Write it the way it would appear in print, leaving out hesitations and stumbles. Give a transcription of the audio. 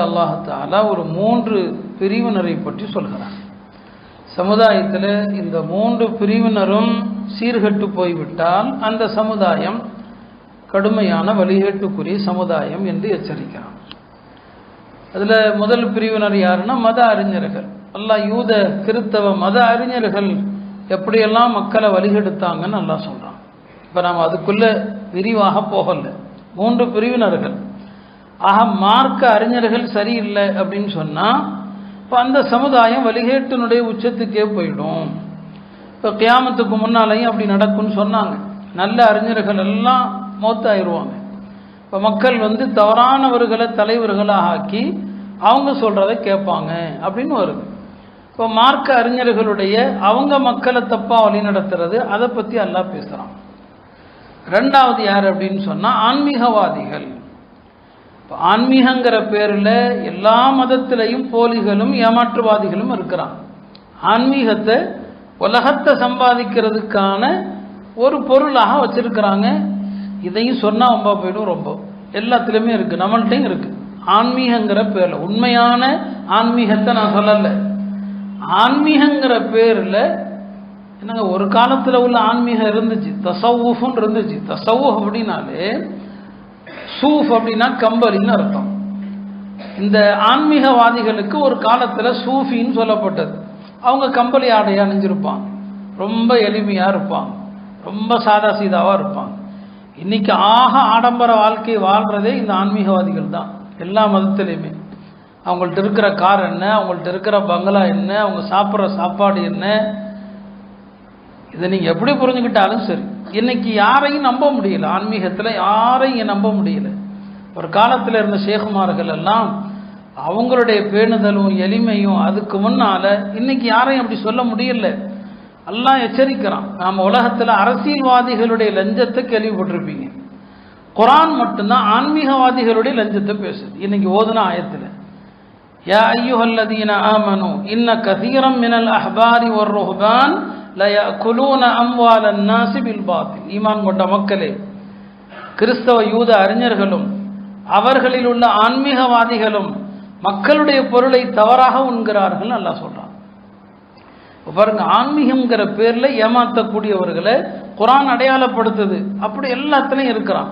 அல்லாஹ் தஆலா ஒரு 3 பிரிவினரை பற்றி சொல்கிறார். சமுதாயத்தில் இந்த 3 பிரிவினரும் சீர்கெட்டு போய்விட்டால் அந்த சமுதாயம் கடுமையான வழிகேட்டுக்குரிய சமுதாயம் என்று எச்சரிக்கிறான். அதில் முதல் பிரிவினர் யாருன்னா மத அறிஞர்கள். அல்லாஹ் யூத கிறிஸ்தவ மத அறிஞர்கள் எப்படியெல்லாம் மக்களை வழிகெடுத்தாங்கன்னு அல்லாஹ் சொல்கிறான். இப்போ நாம் அதுக்குள்ள விரிவாக போகலை. 3 பிரிவினர்கள். ஆக மார்க்க அறிஞர்கள் சரியில்லை அப்படின்னு சொன்னால் இப்போ அந்த சமுதாயம் வழிகேட்டினுடைய உச்சத்துக்கே போயிடும். இப்போ கியாமத்துக்கு முன்னாலேயும் அப்படி நடக்கும்னு சொன்னாங்க. நல்ல அறிஞர்கள் எல்லாம் மௌத்தாயிருவாங்க. இப்போ மக்கள் தவறானவர்களை தலைவர்களாக ஆக்கி அவங்க சொல்கிறத கேட்பாங்க அப்படின்னு வருது. இப்போ மார்க்க அறிஞர்களுடைய அவங்க மக்களை தப்பாக வழி நடத்துறது, அதை பற்றி அல்லாஹ் பேசுகிறான். ரெண்டாவது யார் அப்படின்னு சொன்னால் ஆன்மீகவாதிகள். இப்போ ஆன்மீகங்கிற பேரில் எல்லா மதத்திலையும் போலிகளும் ஏமாற்றுவாதிகளும் இருக்கிறான். ஆன்மீகத்தை உலகத்தை சம்பாதிக்கிறதுக்கான ஒரு பொருளாக வச்சிருக்கிறாங்க. இதையும் சொன்னால் ரொம்ப போயிடும். ரொம்ப எல்லாத்துலேயுமே இருக்குது, நம்மள்கிட்டையும் இருக்குது. ஆன்மீகங்கிற பேரில் உண்மையான ஆன்மீகத்தை நான் சொல்லலை. ஆன்மீகங்கிற பேரில் என்னங்க ஒரு காலத்தில் உள்ள ஆன்மீகம் இருந்துச்சு, தசவுஃப்னு இருந்துச்சு. தசவுஃப் அப்படின்னாலே சூஃப் அப்படின்னா கம்பளின்னு அர்த்தம். இந்த ஆன்மீகவாதிகளுக்கு ஒரு காலத்தில் சூஃபின்னு சொல்லப்பட்டது. அவங்க கம்பளி ஆடையை அணிஞ்சிருப்பாங்க, ரொம்ப எளிமையாக இருப்பாங்க, ரொம்ப சாதா சீதாவாக இருப்பாங்க. இன்னைக்கு ஆடம்பர வாழ்க்கையை வாழ்கிறதே இந்த ஆன்மீகவாதிகள் தான். எல்லா மதத்திலையுமே அவங்கள்ட்ட இருக்கிற கார் என்ன, அவங்கள்ட்ட இருக்கிற பங்களா என்ன, அவங்க சாப்பிட்ற சாப்பாடு என்ன, இதை நீங்கள் எப்படி புரிஞ்சுக்கிட்டாலும் சரி. இன்னைக்கு யாரையும் நம்ப முடியல. ஆன்மீகத்தில் யாரையும் நம்ப முடியல. ஒரு காலத்தில் இருந்த ஷேகுமார்கள் எல்லாம் அவங்களுடைய பேணுதலும் எளிமையும் அதுக்கு முன்னால் இன்னைக்கு யாரையும் அப்படி சொல்ல முடியல. எல்லாம் எச்சரிக்கிறான். நாம் உலகத்தில் அரசியல்வாதிகளுடைய லஞ்சத்தை கேள்விப்பட்டிருப்பீங்க. குர்ஆன் மட்டும்தான் ஆன்மீகவாதிகளுடைய லஞ்சத்தை பேசுது. இன்னைக்கு ஓதுன ஆயத்தில் யா அய்யுஹல்லதீன ஆமனு இன்ன கஸீரம் மினல் அஹ்பாரி வர் ருஹ்பான் லயஅகுலூன அம்வாலன் நாஸி பில் பாத்தில். ஈமான் கொண்ட மக்களே, கிறிஸ்தவ யூத அறிஞர்களும் அவர்களில் உள்ள ஆன்மீகவாதிகளும் மக்களுடைய பொருளை தவறாக உண்கிறார்கள் அல்லாஹ் சொல்றான். பாருங்க, ஆன்மீகம்ங்கிற பேர்ல ஏமாற்றக்கூடியவர்களை குர்ஆன் அடையாளப்படுத்துது. அப்படி எல்லாத்துலையும் இருக்கிறான்.